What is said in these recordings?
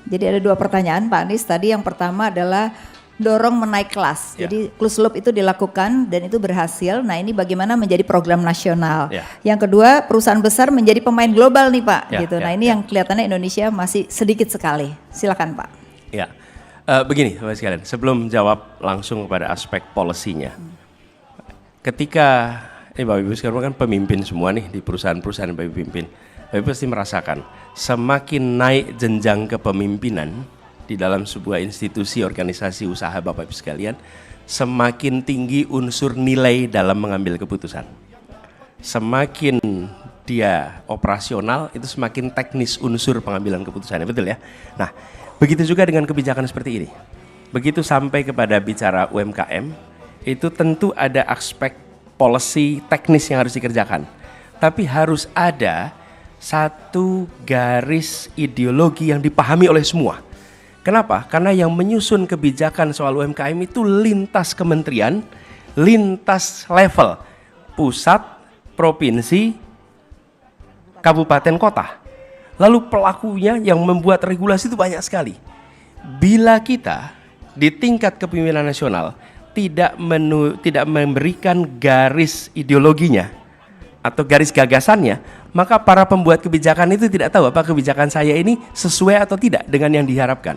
Jadi ada dua pertanyaan Pak Anies. Tadi yang pertama adalah dorong menaik kelas. Jadi closed loop itu dilakukan dan itu berhasil. Nah ini bagaimana menjadi program nasional. Yang kedua perusahaan besar menjadi pemain global nih Pak. Gitu. Nah ini yang kelihatannya Indonesia masih sedikit sekali. Silakan Pak. Ya, begini Bapak sekalian. Sebelum jawab langsung kepada aspek polisinya. Ketika ini Bapak Ibu sekarang kan pemimpin semua nih di perusahaan-perusahaan Bapak Ibu pimpin. Bapak Ibu pasti merasakan semakin naik jenjang kepemimpinan di dalam sebuah institusi organisasi usaha Bapak Ibu sekalian, semakin tinggi unsur nilai dalam mengambil keputusan. Semakin dia operasional, itu semakin teknis unsur pengambilan keputusannya, betul ya? Nah, begitu juga dengan kebijakan seperti ini. Begitu sampai kepada bicara UMKM, itu tentu ada aspek policy teknis yang harus dikerjakan. Tapi harus ada satu garis ideologi yang dipahami oleh semua. Kenapa? Karena yang menyusun kebijakan soal UMKM itu lintas kementerian, lintas level, pusat, provinsi, kabupaten, kota. Lalu pelakunya yang membuat regulasi itu banyak sekali. Bila kita di tingkat kepemimpinan nasional tidak memberikan garis ideologinya atau garis gagasannya, maka para pembuat kebijakan itu tidak tahu apa kebijakan saya ini sesuai atau tidak dengan yang diharapkan.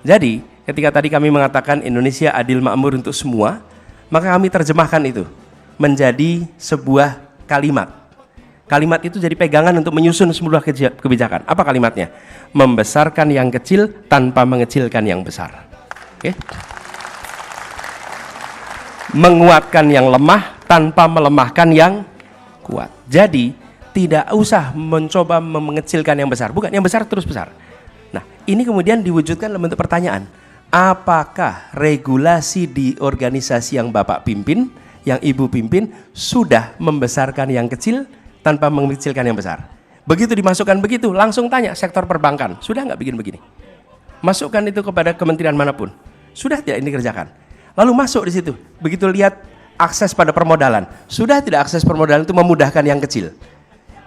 Jadi, ketika tadi kami mengatakan Indonesia adil makmur untuk semua, maka kami terjemahkan itu menjadi sebuah kalimat. Kalimat itu jadi pegangan untuk menyusun sebuah kebijakan. Apa kalimatnya? Membesarkan yang kecil tanpa mengecilkan yang besar. Oke? Menguatkan yang lemah tanpa melemahkan yang kuat. Jadi, tidak usah mencoba mengecilkan yang besar. Bukan, yang besar terus besar. Nah, ini kemudian diwujudkan dalam bentuk pertanyaan. Apakah regulasi di organisasi yang Bapak pimpin, yang Ibu pimpin, sudah membesarkan yang kecil tanpa mengecilkan yang besar? Begitu dimasukkan begitu, langsung tanya sektor perbankan, sudah nggak bikin begini? Masukkan itu kepada kementerian manapun, sudah tidak ini kerjakan? Lalu masuk di situ, begitu lihat akses pada permodalan, sudah tidak akses permodalan itu memudahkan yang kecil?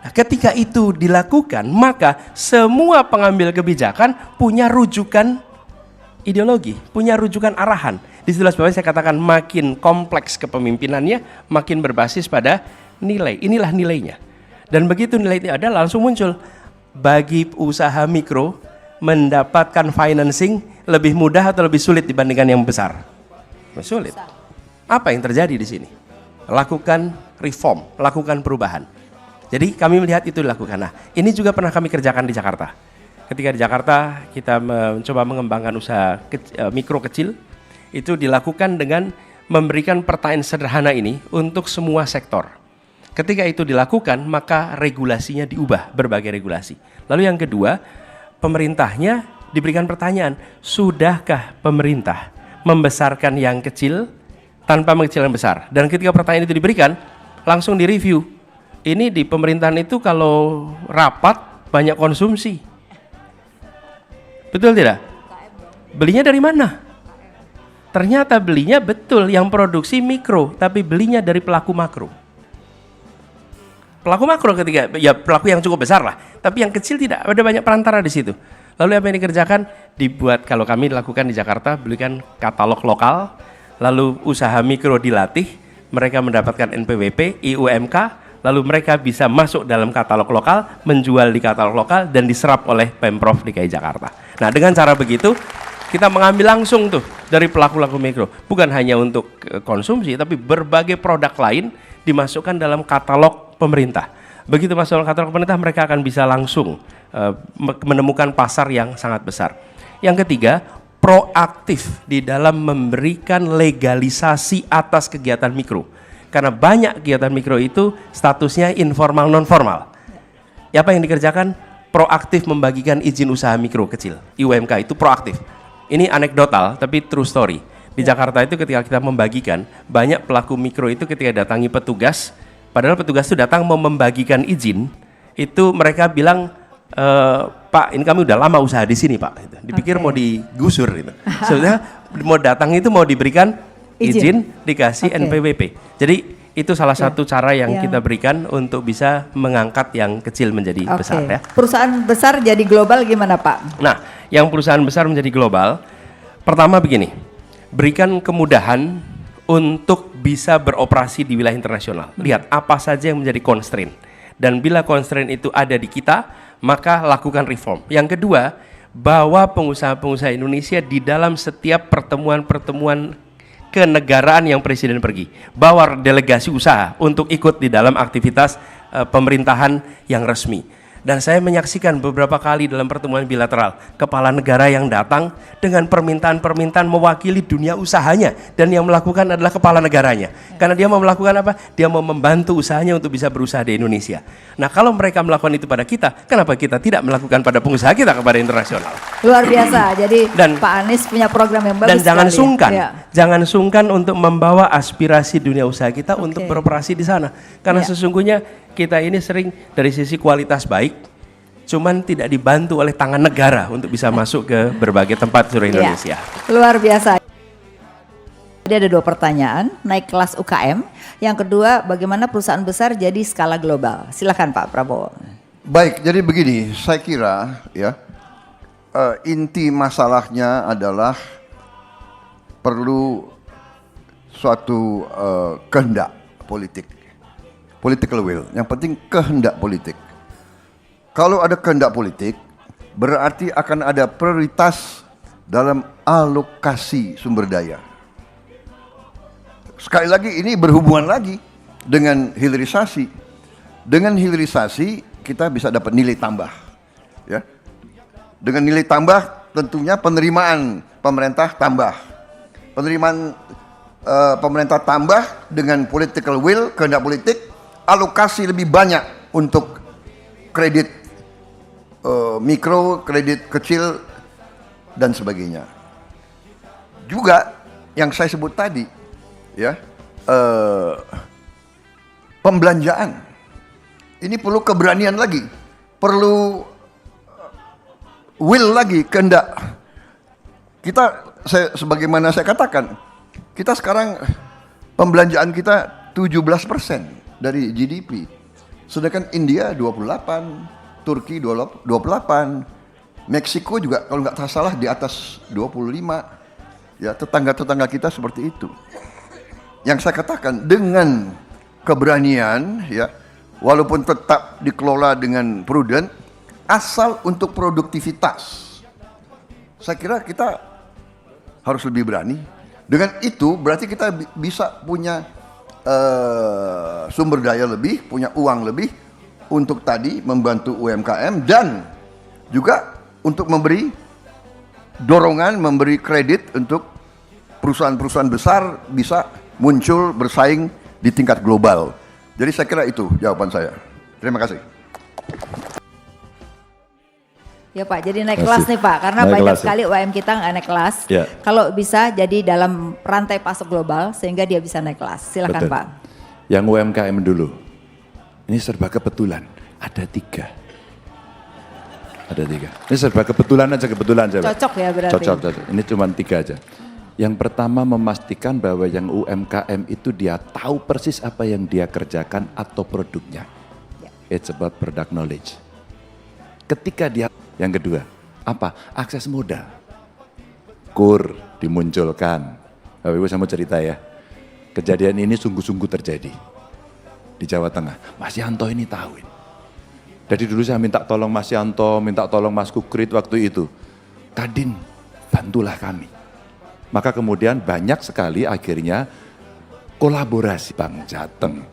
Nah, ketika itu dilakukan, maka semua pengambil kebijakan punya rujukan ideologi, punya rujukan arahan. Di situ sebabnya saya katakan makin kompleks kepemimpinannya, makin berbasis pada nilai. Inilah nilainya. Dan begitu nilai itu ada, langsung muncul. Bagi usaha mikro, mendapatkan financing lebih mudah atau lebih sulit dibandingkan yang besar? Sulit. Apa yang terjadi di sini? Lakukan reform, lakukan perubahan. Jadi kami melihat itu dilakukan. Nah, ini juga pernah kami kerjakan di Jakarta. Ketika di Jakarta kita mencoba mengembangkan usaha mikro kecil, itu dilakukan dengan memberikan pertanyaan sederhana ini untuk semua sektor. Ketika itu dilakukan, maka regulasinya diubah, berbagai regulasi. Lalu yang kedua, pemerintahnya diberikan pertanyaan, sudahkah pemerintah membesarkan yang kecil tanpa mengecilkan yang besar? Dan ketika pertanyaan itu diberikan, langsung direview. Ini di pemerintahan itu kalau rapat banyak konsumsi. Betul tidak? Belinya dari mana? Ternyata belinya betul yang produksi mikro, tapi belinya dari pelaku makro. Pelaku makro ketika ya pelaku yang cukup besar lah, tapi yang kecil tidak, ada banyak perantara di situ. Lalu apa yang dikerjakan? Dibuat, kalau kami lakukan di Jakarta, belikan katalog lokal, lalu usaha mikro dilatih, mereka mendapatkan NPWP, IUMK, lalu mereka bisa masuk dalam katalog lokal, menjual di katalog lokal, dan diserap oleh Pemprov DKI Jakarta. Nah, dengan cara begitu, kita mengambil langsung tuh dari pelaku-pelaku mikro. Bukan hanya untuk konsumsi, tapi berbagai produk lain dimasukkan dalam katalog pemerintah. Begitu masuk dalam katalog pemerintah, mereka akan bisa langsung menemukan pasar yang sangat besar. Yang ketiga, proaktif di dalam memberikan legalisasi atas kegiatan mikro. Karena banyak kegiatan mikro itu statusnya informal non-formal. Ya, apa yang dikerjakan? Proaktif membagikan izin usaha mikro kecil. IUMK itu proaktif. Ini anekdotal tapi true story. Di Jakarta itu ketika kita membagikan, banyak pelaku mikro itu ketika datangi petugas, padahal petugas itu datang mau membagikan izin, itu mereka bilang, Pak, ini kami udah lama usaha di sini Pak. Dipikir mau digusur gitu. Sebenarnya mau datang itu mau diberikan izin dikasih NPWP. Jadi itu salah satu cara yang Ya. kita berikan untuk bisa mengangkat yang kecil menjadi besar ya. Perusahaan besar jadi global gimana Pak? Nah, yang perusahaan besar menjadi global, pertama begini, berikan kemudahan untuk bisa beroperasi di wilayah internasional. Lihat apa saja yang menjadi constraint. Dan bila constraint itu ada di kita, maka lakukan reform. Yang kedua, bawa pengusaha-pengusaha Indonesia di dalam setiap pertemuan-pertemuan kenegaraan yang presiden pergi. Bawa delegasi usaha untuk ikut di dalam aktivitas pemerintahan yang resmi. Dan saya menyaksikan beberapa kali dalam pertemuan bilateral, kepala negara yang datang dengan permintaan-permintaan mewakili dunia usahanya, dan yang melakukan adalah kepala negaranya. Karena dia mau melakukan apa? Dia mau membantu usahanya untuk bisa berusaha di Indonesia. Nah, kalau mereka melakukan itu pada kita, kenapa kita tidak melakukan pada pengusaha kita kepada internasional? Luar biasa. Jadi Pak Anies punya program yang bagus. Dan jangan sekali. sungkan, Ya. jangan sungkan untuk membawa aspirasi dunia usaha kita untuk beroperasi di sana. Karena sesungguhnya kita ini sering dari sisi kualitas baik, cuman tidak dibantu oleh tangan negara untuk bisa masuk ke berbagai tempat seluruh Indonesia. Luar biasa. Jadi ada 2 pertanyaan, naik kelas UKM. Yang kedua, bagaimana perusahaan besar jadi skala global? Silakan Pak Prabowo. Baik, jadi begini, saya kira ya inti masalahnya adalah perlu suatu kehendak politik. Political will, yang penting kehendak politik. Kalau ada kehendak politik, berarti akan ada prioritas dalam alokasi sumber daya. Sekali lagi ini berhubungan lagi dengan hilirisasi. Dengan hilirisasi kita bisa dapat nilai tambah. Ya. Dengan nilai tambah tentunya penerimaan pemerintah tambah. Penerimaan pemerintah tambah dengan political will, kehendak politik, alokasi lebih banyak untuk kredit mikro, kredit kecil, dan sebagainya. Juga yang saya sebut tadi, ya, pembelanjaan. Ini perlu keberanian lagi, perlu will lagi, kehendak. Sebagaimana saya katakan, kita sekarang pembelanjaan kita 17% dari GDP. Sedangkan India 28, Turki 28, Meksiko juga kalau nggak salah di atas 25. Ya, tetangga-tetangga kita seperti itu. Yang saya katakan dengan keberanian, ya, walaupun tetap dikelola dengan prudent, asal untuk produktivitas. Saya kira kita harus lebih berani. Dengan itu berarti kita bisa punya sumber daya lebih, punya uang lebih untuk tadi membantu UMKM dan juga untuk memberi dorongan, memberi kredit untuk perusahaan-perusahaan besar bisa muncul bersaing di tingkat global. Jadi saya kira itu jawaban saya. Terima kasih. Ya Pak, jadi naik kelas nih Pak, karena Naik banyak kelas, sekali UMKM kita nggak naik kelas. Ya. Kalau bisa jadi dalam rantai pasok global sehingga dia bisa naik kelas. Silakan Betul. Pak. Yang UMKM dulu, ini serba kebetulan, ada 3. Ada 3. Ini serba kebetulan aja Pak. Cocok ya berarti. Cocok. Ini cuma 3 aja. Yang pertama memastikan bahwa yang UMKM itu dia tahu persis apa yang dia kerjakan atau produknya. It's about product knowledge. Ketika dia, yang kedua, apa? Akses modal. KUR dimunculkan. Bapak Ibu saya mau cerita ya. Kejadian ini sungguh-sungguh terjadi di Jawa Tengah. Mas Yanto ini tahu ini. Jadi dulu saya minta tolong Mas Yanto, minta tolong Mas Kukrit waktu itu. Kadin, bantulah kami. Maka kemudian banyak sekali akhirnya kolaborasi Bank Jateng.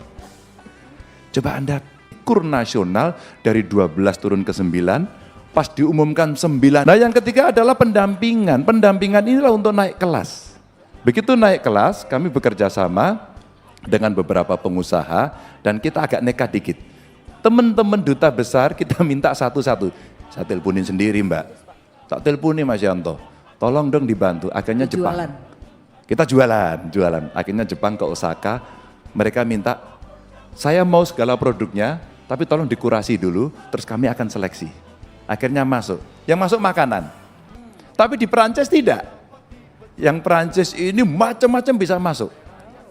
Coba Anda KUR nasional dari 12 turun ke 9, pas diumumkan 9. Nah yang ketiga adalah pendampingan. Pendampingan inilah untuk naik kelas. Begitu naik kelas, kami bekerja sama dengan beberapa pengusaha dan kita agak nekat dikit. Teman-teman duta besar kita minta satu-satu. Saya teleponin sendiri Mbak. Tak teleponin Mas Yanto. Tolong dong dibantu. Akhirnya Jepang. Kita jualan. Akhirnya Jepang ke Osaka. Mereka minta, saya mau segala produknya, tapi tolong dikurasi dulu, terus kami akan seleksi. Akhirnya masuk. Yang masuk makanan. Tapi di Perancis tidak. Yang Perancis ini macam-macam bisa masuk.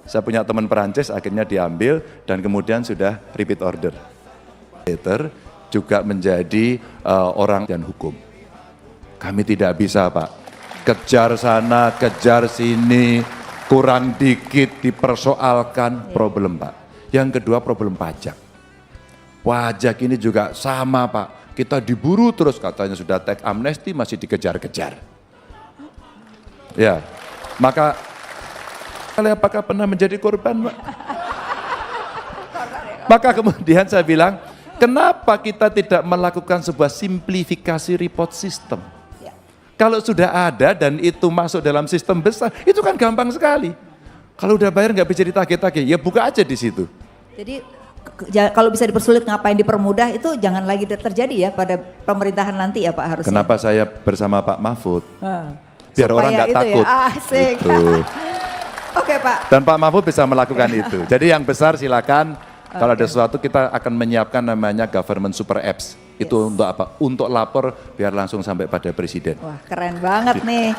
Saya punya teman Perancis, akhirnya diambil dan kemudian sudah repeat order. Later juga menjadi orang dan hukum. Kami tidak bisa, Pak. Kejar sana, kejar sini, kurang dikit dipersoalkan, problem, Pak. Yang kedua problem pajak. Pajak ini juga sama, Pak. Kita diburu terus, katanya sudah teks amnesti masih dikejar-kejar. Ya, maka kalian apakah pernah menjadi korban, Pak? Maka kemudian saya bilang, kenapa kita tidak melakukan sebuah simplifikasi report system? Ya. Kalau sudah ada dan itu masuk dalam sistem besar, itu kan gampang sekali. Kalau udah bayar nggak bisa ditagih-tagih, ya buka aja di situ. Jadi kalau bisa dipersulit ngapain dipermudah itu jangan lagi terjadi ya pada pemerintahan nanti ya Pak harusnya. Kenapa saya bersama Pak Mahfud? Biar Supaya orang nggak itu takut. Ya, asik. Gitu. Oke Pak. Dan Pak Mahfud bisa melakukan itu. Jadi yang besar silakan. Kalau ada sesuatu kita akan menyiapkan namanya government super apps. Itu untuk apa? Untuk lapor biar langsung sampai pada presiden. Wah keren banget nih.